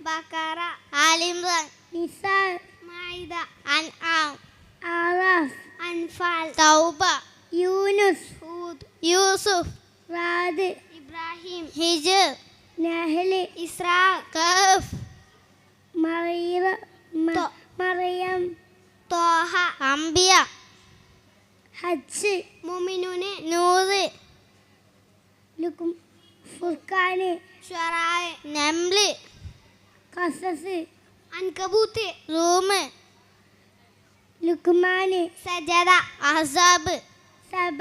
ബക്കറ, ആലിംറാൻ, നിസാ, മാഇദ, അൻആം, ആറാഫ്, അൻഫാൽ, തൗബ, യൂനുസ്, ഹൂദ്, യൂസുഫ്, റാദ്, ഇബ്രാഹിം, ഹിജ്ർ, നഹ്ല്, ഇസ്രാ, കഹ്ഫ്, മറിയം, ത്വാഹ, അംബിയ, ഹജ്ജ്, മുഅ്മിനൂന്, നൂറ്, ഫുർഖാന്, ശുഅറാ, നംല്, ഖസസ്, അൻകബൂത്ത്, റൂം, ലുക്മാന്, സജദ, അഹ്സാബ്, സബ,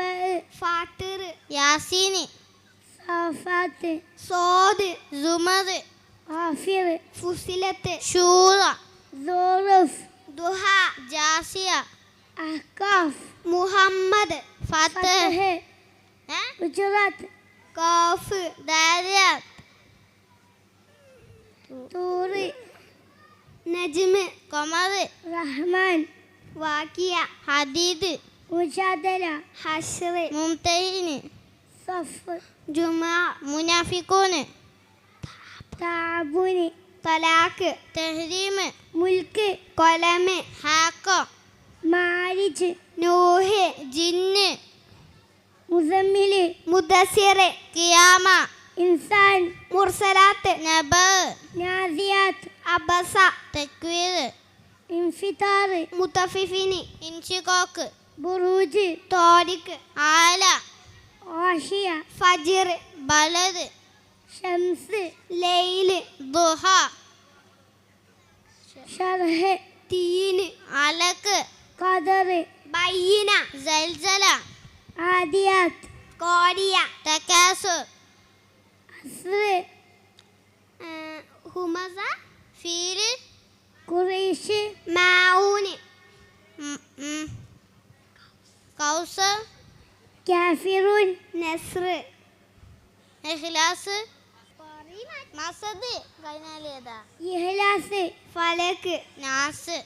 ഫാത്തിർ, യാസീൻ, സാഫാത്ത്, സോദ്, സുമർ, ആഫിർ, ഫുസിലത്ത്, ശൂറ, സൂറഫ്, ദുഹ, ജാസിയ, അഹ്കാഫ്, മുഹമ്മദ്, ഫത്ഹ്, ഗുജറാത്ത്, ഖാഫ്, ദാരിയാത്ത്, തൂറ്, നജ്മ്, ഖമർ, റഹ്മാൻ, വാക്കിയ, ഹദീദ്, മുജാദല, ഹശ്ർ, മുംതഹിൻ, സഫ്, ജുമാ, മുനാഫിഖൂൻ, താബുന്, തലാഖ്, തഹ്രീം, മുൽക്ക്, ഖലം, ഹാഖ, മാരിജ്, നൂഹ്, ജിന്ന്, മുസമ്മില്, മുദസ്സിർ, ഖിയാമ, ഇൻസാൻ, മുർസലാത്ത്, നബ, നാസിയാത്ത്, അബസ, തക്വീർ, ഇൻഫിതാർ, മുത്തഫിഫിൻ, ഇൻഷിഖാഖ്, ബുറൂജ്, താരിഖ്, ആല, ആഷിയ, ഫജ്ർ, ബലദ്, ഷംസ്, ലൈൽ, ദുഹ, ഷർഹ്, തീൻ, അലക്, ഖദർ, ബയ്യിന, സൽസല, ആദിയാത്ത്, ഖാരിയ, തകാസുർ, അസ്ർ, ഹുമസ, ഫീൽ, ഖുറൈശ്, മാഊൻ, കൗസർ, കാഫിറുൻ, നസ്ർ, ഇഖ്ലാസ്, മസദ്, കഴിഞ്ഞാലേതാ, ഇഹ്ലാസ്, ഫലക്, നാസ്.